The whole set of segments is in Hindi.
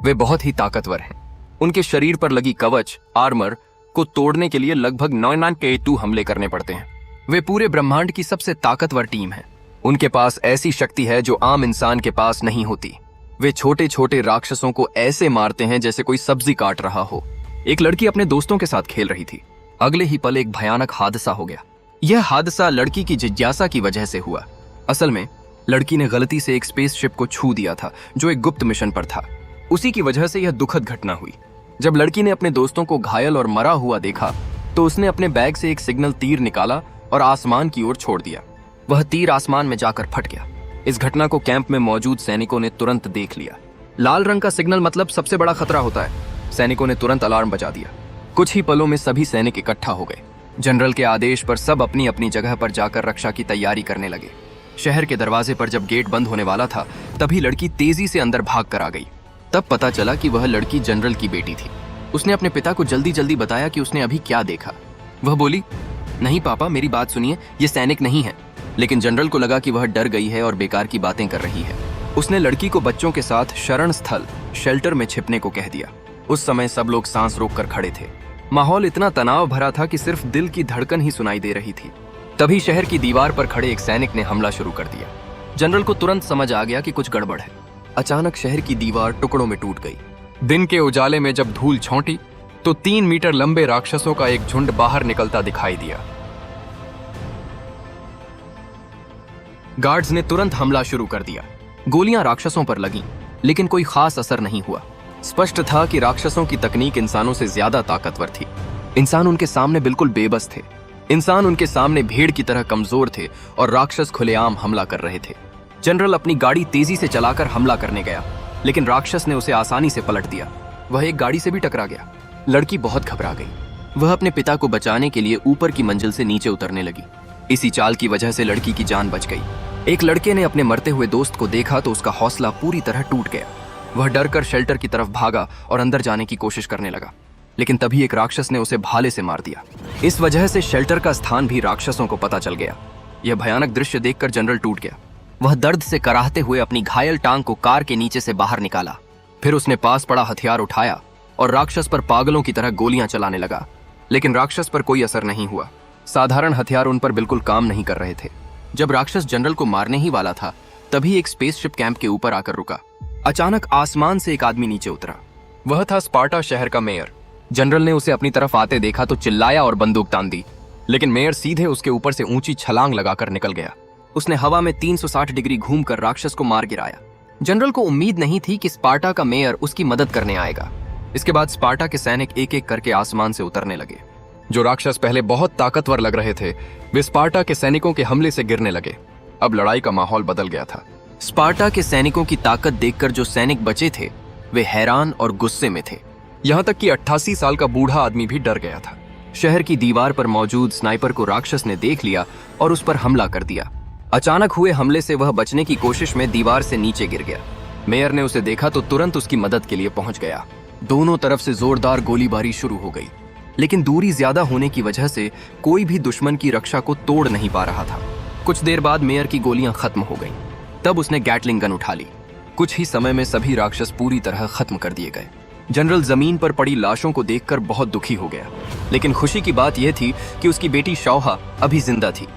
वे बहुत ही ताकतवर हैं। उनके शरीर पर लगी कवच आर्मर को तोड़ने के लिए लगभग 99K2 हमले करने पड़ते हैं। वे पूरे ब्रह्मांड की सबसे ताकतवर टीम है। उनके पास ऐसी शक्ति है जो आम इंसान के पास नहीं होती। वे छोटे छोटे राक्षसों को ऐसे मारते हैं जैसे कोई सब्जी काट रहा हो। एक लड़की अपने दोस्तों के साथ खेल रही थी। अगले ही पल एक भयानक हादसा हो गया। यह हादसा लड़की की जिज्ञासा की वजह से हुआ। असल में लड़की ने गलती से एक स्पेसशिप को छू दिया था जो एक गुप्त मिशन पर था। उसी की वजह से यह दुखद घटना हुई। जब लड़की ने अपने दोस्तों को घायल और मरा हुआ देखा तो उसने अपने बैग से एक सिग्नल तीर निकाला और आसमान की ओर छोड़ दिया। वह तीर आसमान में जाकर फट गया। इस घटना को कैंप में मौजूद सैनिकों ने तुरंत देख लिया। लाल रंग का सिग्नल मतलब सबसे बड़ा खतरा होता है। सैनिकों ने तुरंत अलार्म बजा दिया। कुछ ही पलों में सभी सैनिक इकट्ठा हो गए। जनरल के आदेश पर सब अपनी अपनी जगह पर जाकर रक्षा की तैयारी करने लगे। शहर के दरवाजे पर जब गेट बंद होने वाला था तभी लड़की तेजी से अंदर भाग कर आ गई। तब पता चला कि वह लड़की जनरल की बेटी थी। उसने अपने पिता को जल्दी जल्दी बताया कि उसने अभी क्या देखा। वह बोली, नहीं पापा, मेरी बात सुनिए, ये सैनिक नहीं है। लेकिन जनरल को लगा कि वह डर गई है और बेकार की बातें कर रही है। उसने लड़की को बच्चों के साथ शरण स्थल शेल्टर में छिपने को कह दिया। उस समय सब लोग सांस रोककर खड़े थे। माहौल इतना तनाव भरा था कि सिर्फ दिल की धड़कन ही सुनाई दे रही थी। तभी शहर की दीवार पर खड़े एक सैनिक ने हमला शुरू कर दिया। जनरल को तुरंत समझ आ गया कि कुछ गड़बड़ है। अचानक शहर की दीवार टुकड़ों में टूट गई। दिन के उजाले में जब धूल छौंटी तो 3 मीटर लंबे राक्षसों का एक झुंड बाहर निकलता दिखाई दिया। गार्ड्स ने तुरंत हमला शुरू कर दिया। गोलियां राक्षसों पर लगीं, लेकिन कोई खास असर नहीं हुआ। स्पष्ट था कि राक्षसों की तकनीक इंसानों से ज्यादा ताकतवर थी। इंसान उनके सामने बिल्कुल बेबस थे। इंसान उनके सामने भेड़ की तरह कमजोर थे और राक्षस खुलेआम हमला कर रहे थे। जनरल अपनी गाड़ी तेजी से चलाकर हमला करने गया, लेकिन राक्षस ने उसे आसानी से पलट दिया। वह एक गाड़ी से भी टकरा गया। लड़की बहुत घबरा गई। वह अपने पिता को बचाने के लिए ऊपर की मंजिल से नीचे उतरने लगी। इसी चाल की वजह से लड़की की जान बच गई। एक लड़के ने अपने मरते हुए दोस्त को देखा तो उसका हौसला पूरी तरह टूट गया। वह डर कर शेल्टर की तरफ भागा और अंदर जाने की कोशिश करने लगा, लेकिन तभी एक राक्षस ने उसे भाले से मार दिया। इस वजह से शेल्टर का स्थान भी राक्षसों को पता चल गया। यह भयानक दृश्य देखकर जनरल टूट गया। वह दर्द से कराहते हुए अपनी घायल टांग को कार के नीचे से बाहर निकाला। फिर उसने पास पड़ा हथियार उठाया और राक्षस पर पागलों की तरह गोलियां चलाने लगा, लेकिन राक्षस पर कोई असर नहीं हुआ। साधारण हथियार उन पर बिल्कुल काम नहीं कर रहे थे। जब राक्षस जनरल को मारने ही वाला था तभी एक स्पेसशिप कैंप के ऊपर आकर रुका। अचानक आसमान से एक आदमी नीचे उतरा। वह था स्पार्टा शहर का मेयर। जनरल ने उसे अपनी तरफ आते देखा तो चिल्लाया और बंदूक तान दी, लेकिन मेयर सीधे उसके ऊपर से ऊंची छलांग लगाकर निकल गया। उसने हवा में 360 डिग्री घूमकर राक्षस को मार गिराया। जनरल को उम्मीद नहीं थी कि स्पार्टा का मेयर उसकी मदद करने आएगा। इसके बाद स्पार्टा के सैनिक एक एक करके आसमान से उतरने लगे। जो राक्षस पहले बहुत ताकतवर लग रहे थे वे स्पार्टा के सैनिकों के हमले से गिरने लगे। अब लड़ाई का माहौल बदल गया था। स्पार्टा के सैनिकों की ताकत देखकर जो सैनिक बचे थे वे हैरान और गुस्से में थे। यहाँ तक कि 88 साल का बूढ़ा आदमी भी डर गया था। शहर की दीवार पर मौजूद स्नाइपर को राक्षस ने देख लिया और उस पर हमला कर दिया। अचानक हुए हमले से वह बचने की कोशिश में दीवार से नीचे गिर गया। मेयर ने उसे देखा तो तुरंत उसकी मदद के लिए पहुंच गया। दोनों तरफ से जोरदार गोलीबारी शुरू हो गई, लेकिन दूरी ज्यादा होने की वजह से कोई भी दुश्मन की रक्षा को तोड़ नहीं पा रहा था। कुछ देर बाद मेयर की गोलियां खत्म हो गईं। तब उसने गैटलिंग गन उठा ली। कुछ ही समय में सभी राक्षस पूरी तरह खत्म कर दिए गए। जनरल जमीन पर पड़ी लाशों को देखकर बहुत दुखी हो गया, लेकिन खुशी की बात यह थी कि उसकी बेटी शाओहा अभी जिंदा थी।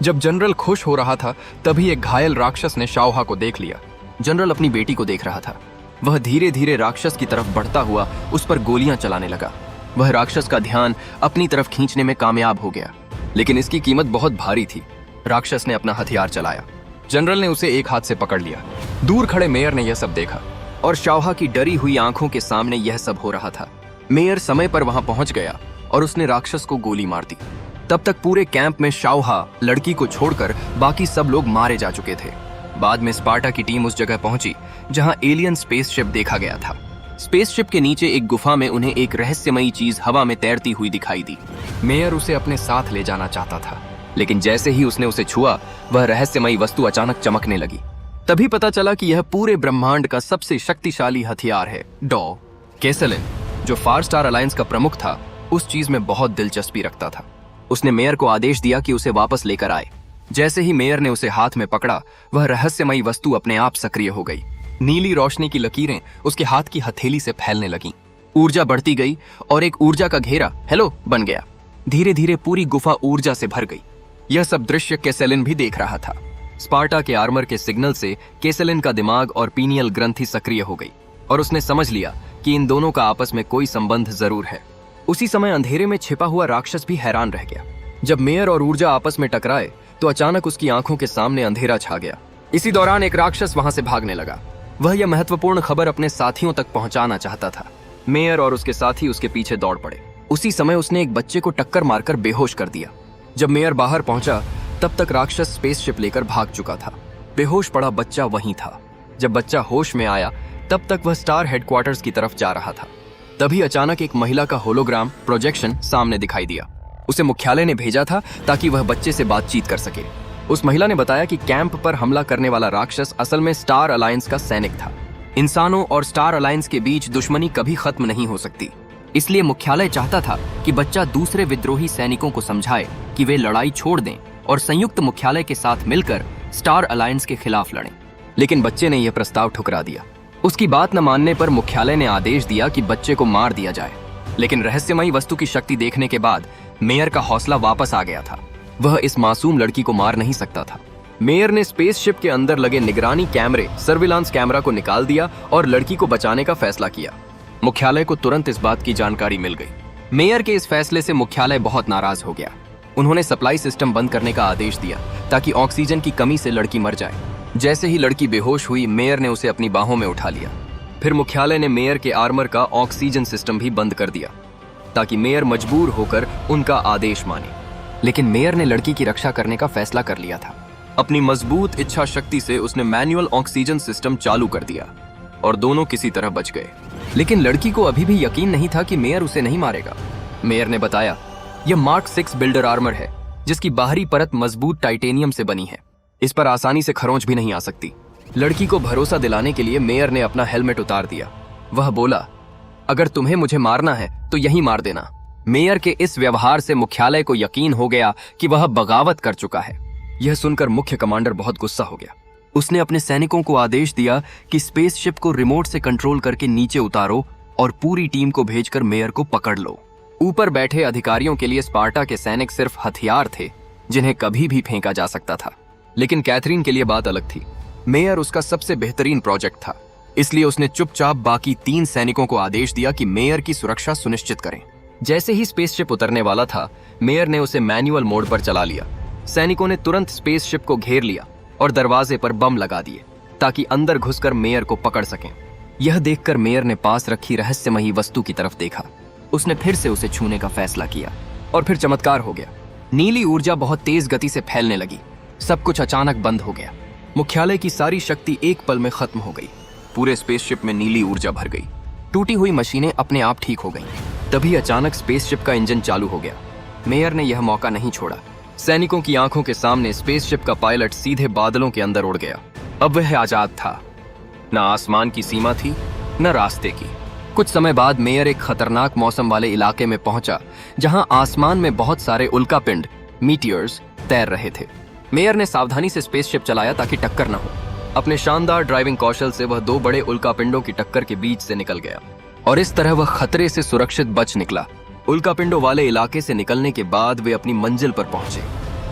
जब जनरल खुश हो रहा था तभी एक घायल राक्षस ने शाओहा को देख लिया। जनरल अपनी बेटी को देख रहा था। वह धीरे धीरे राक्षस की तरफ बढ़ता हुआ उस पर गोलियां चलाने लगा। वह राक्षस का ध्यान अपनी तरफ खींचने में कामयाब हो गया, लेकिन इसकी कीमत बहुत भारी थी। राक्षस ने अपना हथियार चलाया। जनरल ने उसे एक हाथ से पकड़ लिया। दूर खड़े मेयर ने यह सब देखा और शाओहा की डरी हुई आंखों के सामने यह सब हो रहा था। मेयर समय पर वहां पहुंच गया और उसने राक्षस को गोली मार दी। तब तक पूरे कैंप में शाओहा लड़की को छोड़कर बाकी सब लोग मारे जा चुके थे। बाद में स्पार्टा की टीम उस जगह पहुंची जहां एलियन स्पेसशिप देखा गया था। स्पेसशिप के नीचे एक गुफा में उन्हें एक रहस्यमयी चीज हवा में तैरती हुई दिखाई दी। मेयर उसे अपने साथ ले जाना चाहता था, लेकिन जैसे ही उसने उसे छुआ वह रहस्यमयी वस्तु अचानक चमकने लगी। तभी पता चला कि यह पूरे ब्रह्मांड का सबसे शक्तिशाली हथियार है। डॉ कैसलिन, जो फार स्टार अलायंस का प्रमुख था, उस चीज में बहुत दिलचस्पी रखता था। उसने मेयर को आदेश दिया कि उसे वापस लेकर आए। जैसे ही मेयर ने उसे हाथ में पकड़ा वह रहस्यमयी वस्तु अपने आप सक्रिय हो गई। नीली रोशनी की लकीरें उसके हाथ की हथेली से फैलने लगीं। ऊर्जा बढ़ती गई और एक ऊर्जा का घेरा हेलो बन गया। धीरे धीरे पूरी गुफा ऊर्जा से भर गई। यह सब दृश्य केसेलिन भी देख रहा था। स्पार्टा के आर्मर के सिग्नल से केसेलिन का दिमाग और पीनियल ग्रंथि सक्रिय हो गई और उसने समझ लिया कि इन दोनों का आपस में कोई संबंध जरूर है। उसी समय अंधेरे में छिपा हुआ राक्षस भी हैरान रह गया। जब मेयर और ऊर्जा आपस में टकराए तो अचानक उसकी आंखों के सामने अंधेरा छा गया। इसी दौरान एक राक्षस वहां से भागने लगा। वह यह महत्वपूर्ण खबर अपने साथियों तक पहुंचाना चाहता था। मेयर और उसके साथी उसके पीछे दौड़ पड़े। उसी समय उसने एक बच्चे को टक्कर मारकर बेहोश कर दिया। जब मेयर बाहर पहुंचा तब तक राक्षस स्पेसशिप लेकर भाग चुका था। बेहोश पड़ा बच्चा वहीं था। जब बच्चा होश में आया तब तक वह स्टार हेडक्वार्टर्स की तरफ जा रहा था। तभी अचानक एक महिला का होलोग्राम प्रोजेक्शन सामने दिखाई दिया। उसे मुख्यालय ने भेजा था ताकि वह बच्चे से बातचीत कर सके। उस महिला ने बताया कि कैंप पर हमला करने वाला राक्षस असल में स्टार अलायंस का सैनिक था। इंसानों और स्टार अलायंस के बीच दुश्मनी कभी खत्म नहीं हो सकती, इसलिए मुख्यालय चाहता था कि बच्चा दूसरे विद्रोही सैनिकों को समझाए कि वे लड़ाई छोड़ दें और संयुक्त मुख्यालय के साथ मिलकर स्टार अलायंस के खिलाफ लड़ें। लेकिन बच्चे ने यह प्रस्ताव ठुकरा दिया। उसकी बात न मानने पर मुख्यालय ने आदेश दिया कि बच्चे को मार दिया जाए। लेकिन रहस्यमयी वस्तु की शक्ति देखने के बाद मेयर का हौसला वापस आ गया था। वह इस मासूम लड़की को मार नहीं सकता था। मेयर ने स्पेसशिप के अंदर लगे निगरानी कैमरे सर्विलांस कैमरा को निकाल दिया और लड़की को बचाने का फैसला किया। मुख्यालय को तुरंत इस बात की जानकारी मिल गई। मेयर के इस फैसले से मुख्यालय बहुत नाराज हो गया। उन्होंने सप्लाई सिस्टम बंद करने का आदेश दिया ताकि ऑक्सीजन की कमी से लड़की मर जाए। जैसे ही लड़की बेहोश हुई मेयर ने उसे अपनी बाहों में उठा लिया। फिर मुख्यालय ने मेयर के आर्मर का ऑक्सीजन सिस्टम भी बंद कर दिया ताकि मेयर मजबूर होकर उनका आदेश माने। लेकिन मेयर ने लड़की की रक्षा करने का फैसला कर लिया था। अपनी मजबूत इच्छा शक्ति से उसने मैनुअल ऑक्सीजन सिस्टम चालू कर दिया और दोनों किसी तरह बच गए। लेकिन लड़की को अभी भी यकीन नहीं था कि मेयर उसे नहीं मारेगा। मेयर ने बताया, यह मार्क 6 बिल्डर आर्मर है जिसकी बाहरी परत मजबूत टाइटेनियम से बनी है। इस पर आसानी से खरोंच भी नहीं आ सकती। लड़की को भरोसा दिलाने के लिए मेयर ने अपना हेलमेट उतार दिया। वह बोला, अगर तुम्हें मुझे मारना है तो यहीं मार देना। मेयर के इस व्यवहार से मुख्यालय को यकीन हो गया कि वह बगावत कर चुका है। यह सुनकर मुख्य कमांडर बहुत गुस्सा हो गया। उसने अपने सैनिकों को आदेश दिया कि स्पेसशिप को रिमोट से कंट्रोल करके नीचे उतारो और पूरी टीम को भेजकर मेयर को पकड़ लो। ऊपर बैठे अधिकारियों के लिए स्पार्टा के सैनिक सिर्फ हथियार थे जिन्हें कभी भी फेंका जा सकता था। लेकिन कैथरीन के लिए बात अलग थी। मेयर उसका सबसे बेहतरीन प्रोजेक्ट था, इसलिए उसने चुपचाप बाकी 3 सैनिकों को आदेश दिया कि मेयर की सुरक्षा सुनिश्चित करें। जैसे ही स्पेसशिप उतरने वाला था मेयर ने उसे मैनुअल मोड पर चला लिया। सैनिकों ने तुरंत स्पेसशिप को घेर लिया और दरवाजे पर बम लगा दिए ताकि अंदर घुसकर मेयर को पकड़ सकें। यह देखकर मेयर ने पास रखी रहस्यमयी वस्तु की तरफ देखा। उसने फिर से उसे छूने का फैसला किया और फिर चमत्कार हो गया। नीली ऊर्जा बहुत तेज गति से फैलने लगी। सब कुछ अचानक बंद हो गया। मुख्यालय की सारी शक्ति एक पल में खत्म हो गई। पूरे स्पेसशिप में नीली ऊर्जा भर गई। टूटी हुई मशीनें अपने आप ठीक हो गईं। तभी अचानक स्पेसशिप का इंजन चालू हो गया। मेयर ने यह मौका नहीं छोड़ा। सैनिकों की आंखों के सामने स्पेसशिप का पायलट सीधे बादलों के अंदर उड़ गया। अब वह आजाद था। न आसमान की सीमा थी न रास्ते की। कुछ समय बाद मेयर एक खतरनाक मौसम वाले इलाके में पहुंचा जहां आसमान में बहुत सारे उल्कापिंड मीटियर्स तैर रहे थे। मेयर ने सावधानी से स्पेसशिप चलाया ताकि टक्कर न हो। अपने शानदार ड्राइविंग कौशल से वह 2 बड़े उल्कापिंडों की टक्कर के बीच से निकल गया और इस तरह वह खतरे से सुरक्षित बच निकला। उल्कापिंडों वाले इलाके से निकलने के बाद वे अपनी मंजिल पर पहुंचे।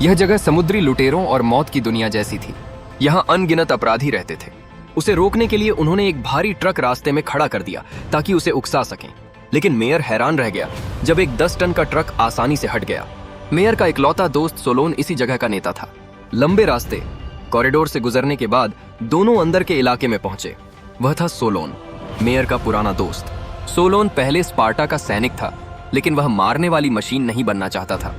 यह जगह समुद्री लुटेरों और मौत की दुनिया जैसी थी। यहाँ अनगिनत अपराधी रहते थे। उसे रोकने के लिए उन्होंने एक भारी ट्रक रास्ते में खड़ा कर दिया ताकि उसे उकसा सकें। लेकिन मेयर हैरान रह गया जब एक 10 टन का ट्रक आसानी से हट गया। मेयर का इकलौता दोस्त सोलोन इसी जगह का नेता था। लंबे रास्ते कॉरिडोर से गुजरने के बाद दोनों अंदर के इलाके में पहुंचे। वह था सोलोन, मेयर का पुराना दोस्त। सोलोन पहले स्पार्टा का सैनिक था, लेकिन वह मारने वाली मशीन नहीं बनना चाहता था,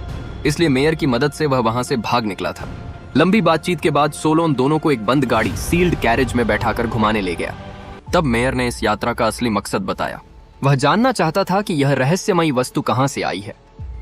इसलिए मेयर की मदद से वह वहां से भाग निकला था। लंबी बातचीत के बाद सोलोन दोनों को एक बंद गाड़ी सील्ड कैरेज में बैठाकर घुमाने ले गया। तब मेयर ने इस यात्रा का असली मकसद बताया। वह जानना चाहता था कि यह रहस्यमयी वस्तु कहां से आई है,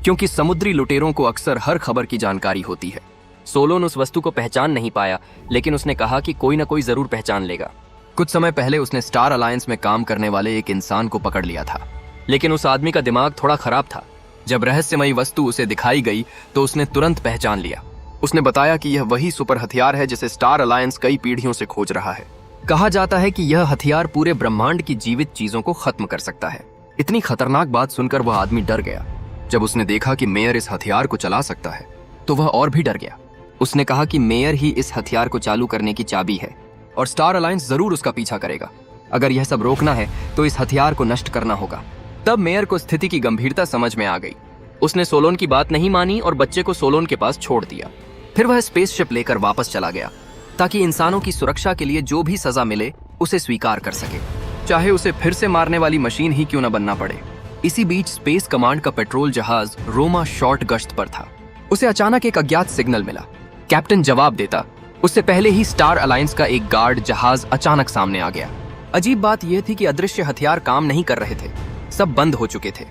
क्योंकि समुद्री लुटेरों को अक्सर हर खबर की जानकारी होती है। सोलोन उस वस्तु को पहचान नहीं पाया, लेकिन उसने कहा कि कोई ना कोई जरूर पहचान लेगा। कुछ समय पहले उसने स्टार अलायंस में काम करने वाले एक इंसान को पकड़ लिया था, लेकिन उस आदमी का दिमाग थोड़ा खराब था। जब रहस्यमयी वस्तु उसे दिखाई गई तो उसने तुरंत पहचान लिया। उसने बताया कि यह वही सुपर हथियार है जिसे स्टार अलायंस कई पीढ़ियों से खोज रहा है। कहा जाता है कि यह हथियार पूरे ब्रह्मांड की जीवित चीजों को खत्म कर सकता है। इतनी खतरनाक बात सुनकर वह आदमी डर गया। जब उसने देखा कि मेयर इस हथियार को चला सकता है तो वह और भी डर गया। उसने कहा कि मेयर ही इस हथियार को चालू करने की चाबी है और स्टार अलायंस जरूर उसका पीछा करेगा। अगर यह सब रोकना है तो इस हथियार को नष्ट करना होगा। तब मेयर को स्थिति की गंभीरता समझ में आ गई। उसने सोलोन की बात नहीं मानी और बच्चे को सोलोन के पास छोड़ दिया। फिर वह स्पेसशिप लेकर वापस चला गया ताकि इंसानों की सुरक्षा के लिए जो भी सजा मिले उसे स्वीकार कर सके, चाहे उसे फिर से मारने वाली मशीन ही क्यों न बनना पड़े। इसी बीच स्पेस कमांड का पेट्रोल जहाज रोमा शॉर्ट गश्त पर था। उसे अचानक एक अज्ञात सिग्नल मिला। कैप्टन जवाब देता, उससे पहले ही स्टार अलायंस का एक गार्ड जहाज अचानक सामने आ गया। अजीब बात यह थी कि अदृश्य हथियार काम नहीं कर रहे थे, सब बंद हो चुके थे।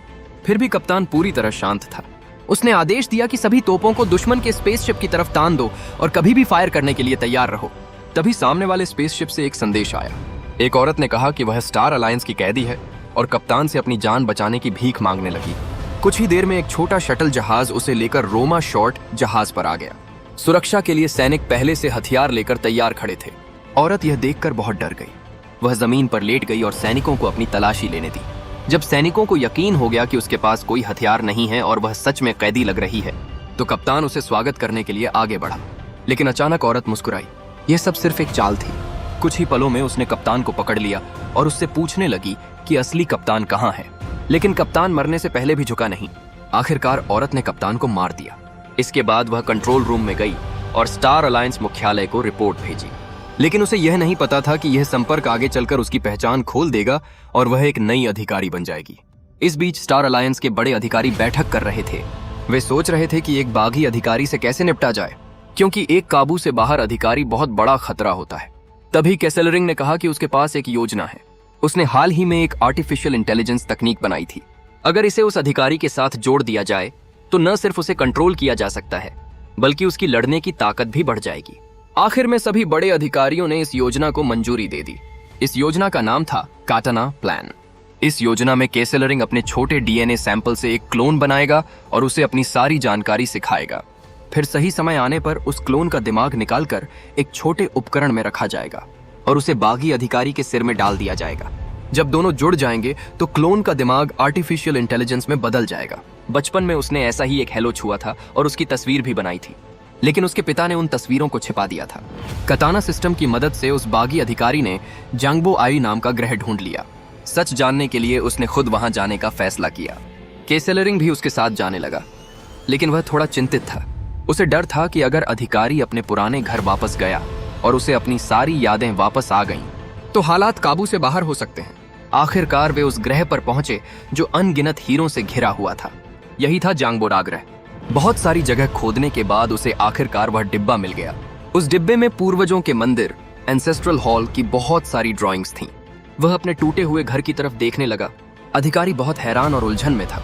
फिर भी कप्तान पूरी तरह शांत था। उसने आदेश दिया कि सभी तोपों को दुश्मन के स्पेसशिप की तरफ तान दो और कभी भी फायर करने के लिए तैयार रहो। तभी सामने वाले स्पेसशिप से एक संदेश आया। एक औरत ने कहा कि वह स्टार अलायंस की कैदी है और कप्तान से अपनी जान बचाने की भीख मांगने लगी। कुछ ही देर में एक छोटा शटल जहाज उसे लेकर रोमा शॉर्ट जहाज पर आ गया। सुरक्षा के लिए सैनिक पहले से हथियार लेकर तैयार खड़े थे। औरत यह देखकर बहुत डर गई। वह जमीन पर लेट गई और सैनिकों को अपनी तलाशी लेने दी। जब सैनिकों को यकीन हो गया कि उसके पास कोई हथियार नहीं है और वह सच में कैदी लग रही है, तो कप्तान उसे स्वागत करने के लिए आगे बढ़ा। लेकिन अचानक औरत मुस्कुराई। यह सब सिर्फ एक चाल थी। कुछ ही पलों में उसने कप्तान को पकड़ लिया और उससे पूछने लगी कि असली कप्तान कहाँ है। लेकिन कप्तान मरने से पहले भी झुका नहीं। आखिरकार औरत ने कप्तान को मार दिया। इसके बाद वह कंट्रोल रूम में गई और स्टार अलायंस मुख्यालय को रिपोर्ट भेजी। लेकिन उसे यह नहीं पता था कि यह संपर्क आगे चलकर उसकी पहचान खोल देगा और वह एक नई अधिकारी बन जाएगी। इस बीच स्टार अलायंस के बड़े अधिकारी बैठक कर रहे थे। वे सोच रहे थे कि एक बागी अधिकारी से कैसे निपटा जाए, क्योंकि एक काबू से बाहर अधिकारी बहुत बड़ा खतरा होता है। तभी कैसलरिंग ने कहा कि उसके पास एक योजना है। उसने हाल ही में एक आर्टिफिशियल इंटेलिजेंस तकनीक बनाई थी। अगर इसे उस अधिकारी के साथ जोड़ दिया जाए तो न सिर्फ उसे कंट्रोल किया जा सकता है, बल्कि उसकी लड़ने की ताकत भी बढ़ जाएगी। आखिर में सभी बड़े अधिकारियों ने इस योजना को मंजूरी दे दी। इस योजना का नाम था काटाना प्लान। इस योजना में कैसलरिंग अपने छोटे डीएनए सैंपल से एक क्लोन बनाएगा और उसे अपनी सारी जानकारी सिखाएगा। फिर सही समय आने पर उस क्लोन का दिमाग निकालकर एक छोटे उपकरण में रखा जाएगा और उसे बागी अधिकारी के सिर में डाल दिया जाएगा। जब दोनों जुड़ जाएंगे तो क्लोन का दिमाग आर्टिफिशियल इंटेलिजेंस में बदल जाएगा। बचपन में उसने ऐसा ही एक हेलो छुआ था और उसकी तस्वीर भी बनाई थी, लेकिन उसके पिता ने उन तस्वीरों को छिपा दिया था। कताना सिस्टम की मदद से उस बागी अधिकारी ने जांगबो आई नाम का ग्रह ढूंढ लिया। सच जानने के लिए उसने खुद वहां जाने का फैसला किया। कैसलरिंग भी उसके साथ जाने लगा, लेकिन वह थोड़ा चिंतित था। उसे डर था कि अगर अधिकारी अपने पुराने घर वापस गया और उसे अपनी सारी यादें वापस आ गईं, तो हालात काबू से बाहर हो सकते हैं। आखिरकार वे उस ग्रह पर पहुंचे जो अनगिनत हीरों से घिरा हुआ था। यही था जांगबोरा ग्रह। बहुत सारी जगह खोदने के बाद उसे आखिरकार वह डिब्बा मिल गया। उस डिब्बे में पूर्वजों के मंदिर, एंसेस्ट्रल हॉल की बहुत सारी ड्राइंग्स थीं। वह अपने टूटे हुए घर की तरफ देखने लगा। अधिकारी बहुत हैरान और उलझन में था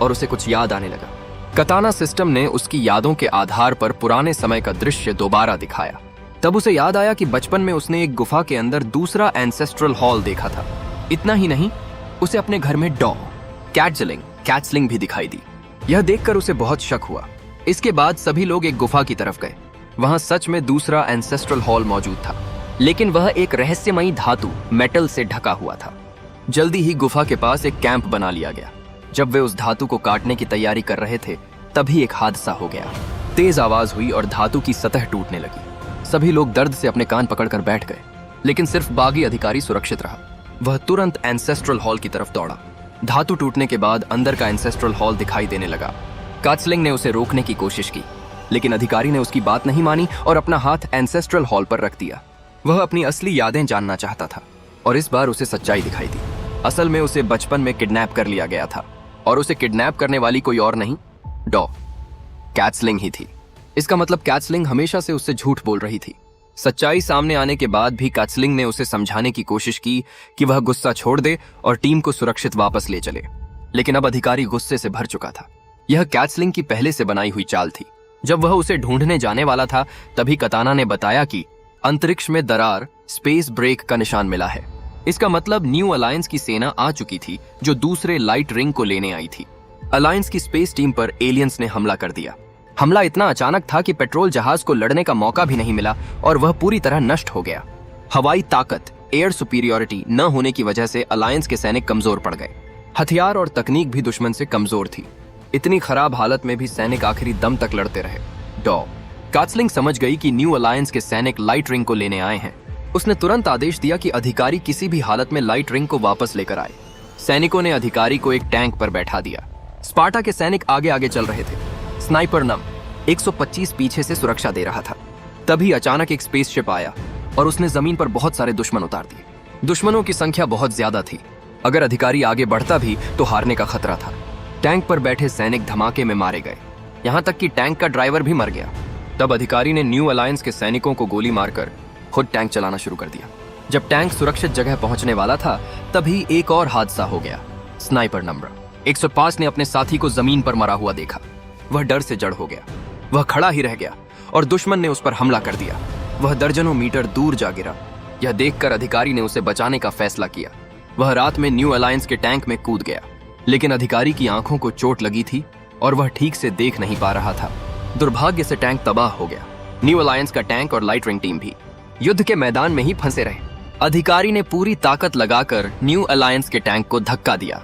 और उसे कुछ याद आने लगा। कताना सिस्टम ने उसकी यादों के आधार पर पुराने समय का दृश्य दोबारा दिखाया। तब उसे याद आया कि बचपन में उसने एक गुफा के अंदर दूसरा एंसेस्ट्रल हॉल देखा था। इतना ही नहीं, उसे अपने घर में डॉ, कैट्सलिंग भी दिखाई दी। यह देखकर उसे बहुत शक हुआ। इसके बाद सभी लोग एक गुफा की तरफ गए। वहां सच में दूसरा एंसेस्ट्रल हॉल मौजूद था, लेकिन वह एक रहस्यमयी धातु मेटल से ढका हुआ था। जल्दी ही गुफा के पास एक कैंप बना लिया गया। जब वे उस धातु को काटने की तैयारी कर रहे थे, तभी एक हादसा हो गया। तेज आवाज हुई और धातु की सतह टूटने लगी। सभी लोग दर्द से अपने कान पकड़कर बैठ गए, लेकिन सिर्फ बागी अधिकारी सुरक्षित रहा। वह तुरंत एंसेस्ट्रल हॉल की तरफ दौड़ा। धातु टूटने के बाद अंदर का एंसेस्ट्रल हॉल दिखाई देने लगा। कैट्सलिंग ने उसे रोकने की कोशिश की, लेकिन अधिकारी ने उसकी बात नहीं मानी और अपना हाथ एंसेस्ट्रल हॉल पर रख दिया। वह अपनी असली यादें जानना चाहता था और इस बार उसे सच्चाई दिखाई दी। असल में उसे बचपन में किडनैप कर लिया गया था और उसे किडनैप करने वाली कोई और नहीं, डॉ, कैट्सलिंग ही थी। इसका मतलब कैट्सलिंग हमेशा से उससे झूठ बोल रही थी। सच्चाई सामने आने के बाद भी कैट्सलिंग ने उसे समझाने की कोशिश की कि वह गुस्सा छोड़ दे और टीम को सुरक्षित वापस ले चले, लेकिन अब अधिकारी गुस्से से भर चुका था। यह कैट्सलिंग की पहले से बनाई हुई चाल थी। जब वह उसे ढूंढने जाने वाला था, तभी कताना ने बताया कि अंतरिक्ष में दरार, स्पेस ब्रेक का निशान मिला है। इसका मतलब न्यू अलायंस की सेना आ चुकी थी जो दूसरे लाइट रिंग को लेने आई थी। अलायंस की स्पेस टीम पर एलियंस ने हमला कर दिया। हमला इतना अचानक था कि पेट्रोल जहाज को लड़ने का मौका भी नहीं मिला और वह पूरी तरह नष्ट हो गया। हवाई ताकत, एयर सुपीरियरिटी न होने की वजह से अलायंस के सैनिक कमजोर पड़ गए। हथियार और तकनीक भी दुश्मन से कमजोर थी। इतनी खराब हालत में भी सैनिक आखिरी दम तक लड़ते रहे। कात्सलिंग समझ गई कि न्यू अलायंस के सैनिक लाइट रिंग को लेने आए हैं। उसने तुरंत आदेश दिया कि अधिकारी किसी भी हालत में लाइट रिंग को वापस लेकर आए। सैनिकों ने अधिकारी को एक टैंक पर बैठा दिया। स्पार्टा के सैनिक आगे आगे चल रहे थे। स्नाइपर नम 125 पीछे से सुरक्षा दे रहा था। तभी अचानक एक स्पेसशिप आया और उसने जमीन पर बहुत सारे दुश्मन उतार दिए। दुश्मनों की संख्या बहुत ज्यादा थी। अगर अधिकारी आगे बढ़ता भी तो हारने का खतरा था। टैंक पर बैठे सैनिक धमाके में मारे गए, यहां तक कि टैंक का ड्राइवर भी मर गया। तब अधिकारी ने न्यू अलायंस के सैनिकों को गोली मारकर खुद टैंक चलाना शुरू कर दिया। जब टैंक सुरक्षित जगह पहुंचने वाला था तभी एक और हादसा हो गया। स्नाइपर नंबर 105 ने अपने साथी को जमीन पर मरा हुआ देखा। वह डर से जड़ हो गया। वह खड़ा ही रह गया और दुश्मन ने उस पर हमला कर दिया। वह दर्जनों मीटर दूर जा गिरा। यह देखकर अधिकारी ने उसे बचाने का फैसला किया। वह रात में न्यू अलायंस के टैंक में कूद गया, लेकिन अधिकारी की आंखों को चोट लगी थी और वह ठीक से देख नहीं पा रहा था। दुर्भाग्य से टैंक तबाह हो गया। न्यू अलायंस का टैंक और लाइट रिंग टीम भी युद्ध के मैदान में ही फंसे रहे। अधिकारी ने पूरी ताकत लगाकर न्यू अलायंस के टैंक को धक्का दिया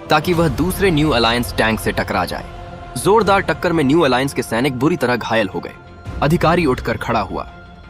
ताकि वह दूसरे न्यू अलायंस टैंक से टकरा जाए। जोरदार टक्कर में न्यू अलायंस के सैनिक बुरी तरह घायल हो गए। अधिकारी उठकर खड़ा हुआ।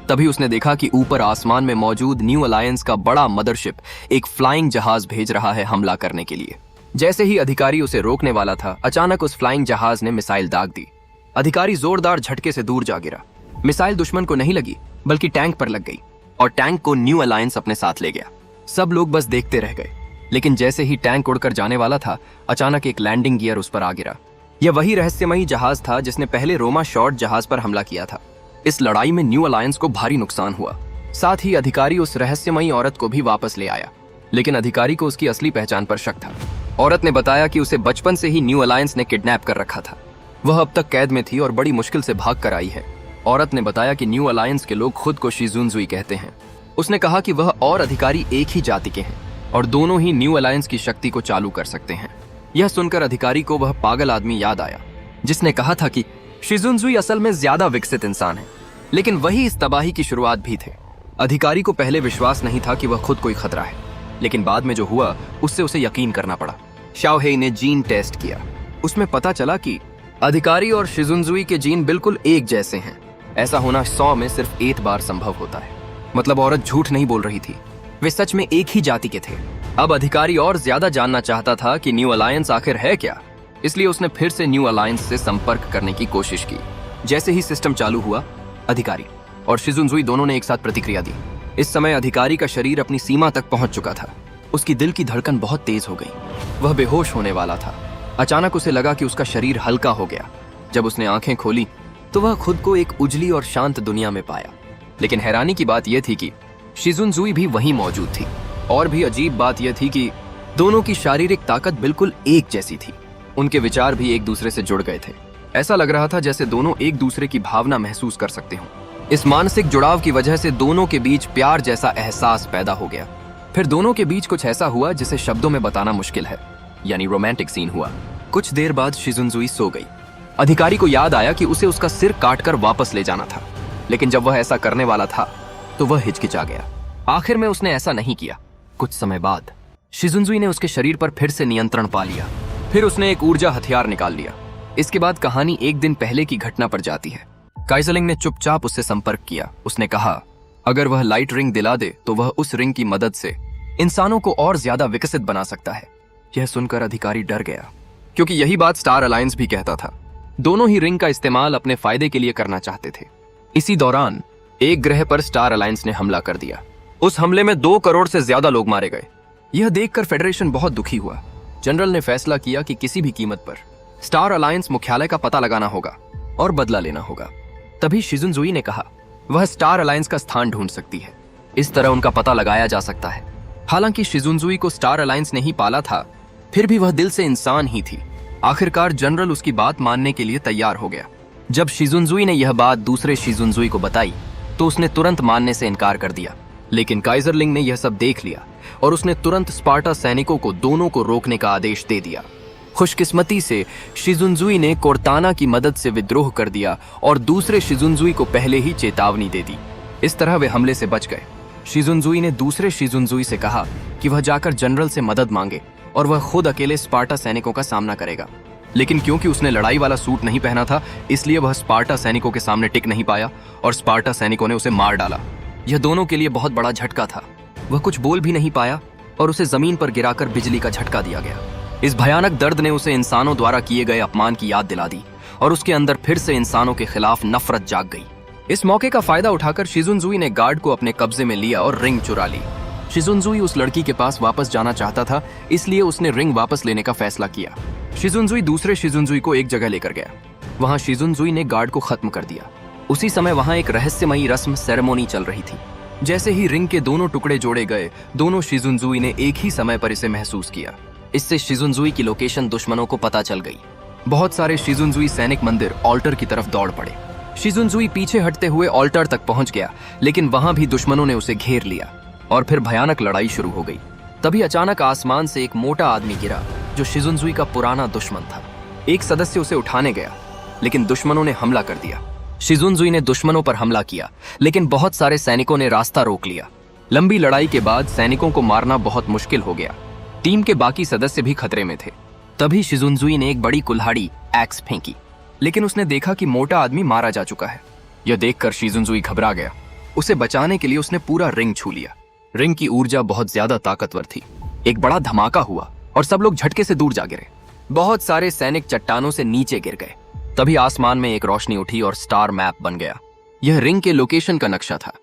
तभी उसने देखा कि ऊपर आसमान में मौजूद न्यू अलायंस का बड़ा मदरशिप एक फ्लाइंग जहाज भेज रहा है हमला करने के लिए। जैसे ही अधिकारी उसे रोकने वाला था, अचानक उस फ्लाइंग जहाज ने मिसाइल दाग दी। अधिकारी जोरदार झटके से दूर जा गिरा। मिसाइल दुश्मन को नहीं लगी बल्कि टैंक पर लग गई और टैंक को न्यू अलायंस अपने साथ ले गया। सब लोग बस देखते रह गए, लेकिन जैसे ही टैंक उड़कर जाने वाला था, अचानक एक लैंडिंग गियर उस पर आ गिरा। यह वही रहस्यमयी जहाज था जिसने पहले रोमा शॉर्ट जहाज पर हमला किया था। इस लड़ाई में न्यू अलायंस को भारी नुकसान हुआ। साथ ही अधिकारी उस रहस्यमयी औरत को भी वापस ले आया, लेकिन अधिकारी को उसकी असली पहचान पर शक था। औरत ने बताया कि उसे बचपन से ही न्यू अलायंस ने किडनैप कर रखा था। वह अब तक कैद में थी और बड़ी मुश्किल से भाग कर आई है। औरत ने बताया कि न्यू अलायंस के लोग खुद को शिजुनजुई कहते हैं। उसने कहा कि वह और अधिकारी एक ही जाति के हैं और दोनों ही न्यू अलायंस की शक्ति को चालू कर सकते हैं। यह सुनकर अधिकारी को वह पागल आदमी याद आया जिसने कहा था कि शिजुनजुई असल में ज्यादा विकसित इंसान है, लेकिन वही इस तबाही की शुरुआत भी थे। अधिकारी को पहले विश्वास नहीं था कि वह खुद कोई खतरा है, लेकिन बाद में जो हुआ उससे उसे यकीन करना पड़ा। शाओहेई ने जीन टेस्ट किया। उसमें पता चला कि अधिकारी और शिजुनजुई के जीन बिल्कुल एक जैसे हैं। ऐसा होना 100 में सिर्फ एक बार संभव होता है। मतलब औरत झूठ नहीं बोल रही थी, वे सच में एक ही जाति के थे। अब अधिकारी और ज्यादा जानना चाहता था कि न्यू अलायंस आखिर है क्या, इसलिए उसने फिर से न्यू अलायंस से संपर्क करने की कोशिश की। जैसे ही सिस्टम चालू हुआ, अधिकारी और शिजुनजुई दोनों ने एक साथ प्रतिक्रिया दी। इस समय अधिकारी का शरीर अपनी सीमा तक पहुंच चुका था। उसकी दिल की धड़कन बहुत तेज हो गई। वह बेहोश होने वाला था। अचानक उसे लगा कि उसका शरीर हल्का हो गया। जब उसने आंखें खोली तो वह खुद को एक उजली और शांत दुनिया में पाया। लेकिन हैरानी की बात यह थी कि शिजुनजुई भी वहीं मौजूद थी। और भी अजीब बात यह थी कि दोनों की शारीरिक ताकत बिल्कुल एक जैसी थी। उनके विचार भी एक दूसरे से जुड़ गए थे। ऐसा लग रहा था जैसे दोनों एक दूसरे की भावना महसूस कर सकते हों। इस मानसिक जुड़ाव की वजह से दोनों के बीच प्यार जैसा एहसास पैदा हो गया। फिर दोनों के बीच कुछ ऐसा हुआ जिसे शब्दों में बताना मुश्किल है, यानी रोमांटिक सीन हुआ। कुछ देर बाद शिजुनजुई सो गई। अधिकारी को याद आया कि उसे उसका सिर काटकर वापस ले जाना था, लेकिन जब वह ऐसा करने वाला था तो वह हिचकिचा गया। आखिर में उसने ऐसा नहीं किया। कुछ समय बाद शिजुनजुई ने उसके शरीर पर फिर से नियंत्रण पा लिया। फिर उसने एक ऊर्जा हथियार निकाल लिया। इसके बाद कहानी एक दिन पहले की घटना पर जाती है। काइजलिंग ने चुपचाप उससे संपर्क किया। उसने कहा अगर वह लाइट रिंग दिला दे तो वह उस रिंग की मदद से इंसानों को और ज्यादा विकसित बना सकता है। यह सुनकर अधिकारी डर गया, क्योंकि यही बात स्टार अलायंस भी कहता था। दोनों ही रिंग का इस्तेमाल अपने फायदे के लिए करना चाहते थे। इसी दौरान एक ग्रह पर स्टार अलायंस ने हमला कर दिया। उस हमले में 2 करोड़ से ज्यादा लोग मारे गए। यह देखकर फेडरेशन बहुत दुखी हुआ। जनरल ने फैसला किया कि किसी भी कीमत पर स्टार अलायंस मुख्यालय का पता लगाना होगा और बदला लेना होगा। तभी शिजुनजुई ने कहा वह स्टार अलायंस का स्थान ढूंढ सकती है। इस तरह उनका पता लगाया जा सकता है। हालांकि शिजुनजुई को स्टार अलायंस ने ही पाला था, फिर भी वह दिल से इंसान ही थी। आखिरकार जनरल उसकी बात मानने के लिए तैयार हो गया। जब शिजुनजुई ने यह बात दूसरे शिजुनजुई को बताई तो उसने तुरंत मानने से इनकार कर दिया। लेकिन काइजरलिंग ने यह सब देख लिया और उसने तुरंत स्पार्टा सैनिकों को दोनों को रोकने का आदेश दे दिया। खुशकिस्मती से शिजुनजुई ने कोर्ताना की मदद से विद्रोह कर दिया और दूसरे शिजुनजुई को पहले ही चेतावनी दे दी। इस तरह वे हमले से बच गए। शिजुनजुई ने दूसरे शिजुनजुई से कहा कि वह जाकर जनरल से मदद मांगे और वह खुद अकेले स्पार्टा सैनिकों का सामना करेगा। लेकिन क्योंकि उसने लड़ाई वाला सूट नहीं पहना था, इसलिए वह स्पार्टा सैनिकों के सामने टिक नहीं पाया और स्पार्टा सैनिकों ने उसे मार डाला। यह दोनों के लिए बहुत बड़ा झटका था। वह कुछ बोल भी नहीं पाया और उसे जमीन पर गिराकर बिजली का झटका दिया गया। इस भयानक दर्द ने उसे इंसानों द्वारा किए गए अपमान की याद दिला दी और उसके अंदर फिर से इंसानों के खिलाफ नफरत जाग गई। इस मौके का फायदा उठाकर शिजुनजुई ने गार्ड को अपने कब्जे में लिया और रिंग चुरा ली। शिजुनजुई उस लड़की के पास वापस जाना चाहता था, इसलिए उसने रिंग वापस लेने का फैसला किया। शिजुनजुई दूसरे शिजुनजुई को एक जगह लेकर गया। वहां शिजुनजुई ने गार्ड को खत्म कर दिया। उसी समय वहां एक रहस्यमयी रस्म सेरेमोनी चल रही थी। जैसे ही रिंग के दोनों टुकड़े जोड़े गए, दोनों शिजुनजुई ने एक ही समय पर इसे महसूस किया। इससे शिजुनजुई की लोकेशन दुश्मनों को पता चल गई। बहुत सारे शिजुनजुई सैनिक मंदिर ऑल्टर की तरफ दौड़ पड़े। शिजुनजुई पीछे हटते हुए ऑल्टर तक पहुंच गया, लेकिन वहां भी दुश्मनों ने उसे घेर लिया और फिर भयानक लड़ाई शुरू हो गई। तभी अचानक आसमान से एक मोटा आदमी गिरा जो शिजुनजुई का पुराना दुश्मन था। एक सदस्य उसे उठाने गया, लेकिन दुश्मनों ने हमला कर दिया। शिजुनजुई ने दुश्मनों पर हमला किया, लेकिन बहुत सारे सैनिकों ने रास्ता रोक लिया। लंबी लड़ाई के बाद सैनिकों को मारना बहुत मुश्किल हो गया। टीम के बाकी सदस्य भी खतरे में थे। तभी शिजुनजुई ने एक बड़ी कुल्हाड़ी एक्स फेंकी, लेकिन उसने देखा कि मोटा आदमी मारा जा चुका है। यह देखकर शिजुनजुई घबरा गया। उसे बचाने के लिए उसने पूरा रिंग छू लिया। रिंग की ऊर्जा बहुत ज्यादा ताकतवर थी। एक बड़ा धमाका हुआ और सब लोग झटके से दूर जा गिरे। बहुत सारे सैनिक चट्टानों से नीचे गिर गए। तभी आसमान में एक रोशनी उठी और स्टार मैप बन गया। यह रिंग के लोकेशन का नक्शा था।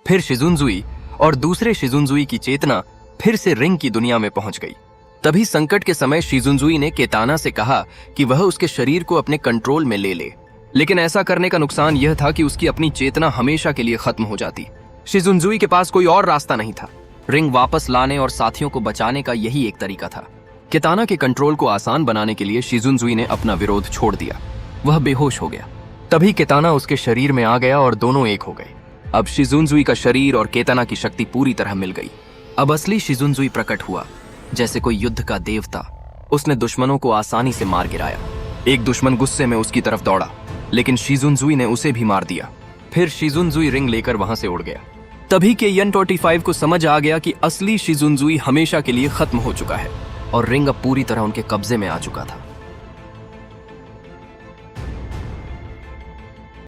फिर शिजुनजुई और दूसरे शिजुनजुई की चेतना फिर से रिंग की दुनिया में पहुंच गई। तभी संकट के समय शिजुनजुई ने केताना से कहा कि वह उसके शरीर को अपने कंट्रोल में ले ले, लेकिन ऐसा करने का नुकसान यह था कि उसकी अपनी चेतना हमेशा के लिए खत्म हो जाती। शिजुनजुई के पास कोई और रास्ता नहीं था। रिंग वापस लाने और साथियों को बचाने का यही एक तरीका था। केताना के कंट्रोल को आसान बनाने के लिए शिजुनजुई ने अपना विरोध छोड़ दिया। वह बेहोश हो गया। तभी केताना उसके शरीर में आ गया और दोनों एक हो गए। अब शिजुनजुई का शरीर और केताना की शक्ति पूरी तरह मिल गई। अब असली शिजुनजुई प्रकट हुआ, जैसे कोई युद्ध का देवता। उसने दुश्मनों को आसानी से मार गिराया। एक दुश्मन गुस्से में उसकी तरफ दौड़ा, लेकिन शिजुनजुई ने उसे भी मार दिया। फिर शिजुनजुई रिंग लेकर वहां से उड़ गया। तभी के यन-25 को समझ आ गया कि असली शिजुनजुई हमेशा के लिए खत्म हो चुका है और रिंग अब पूरी तरह उनके कब्जे में आ चुका था।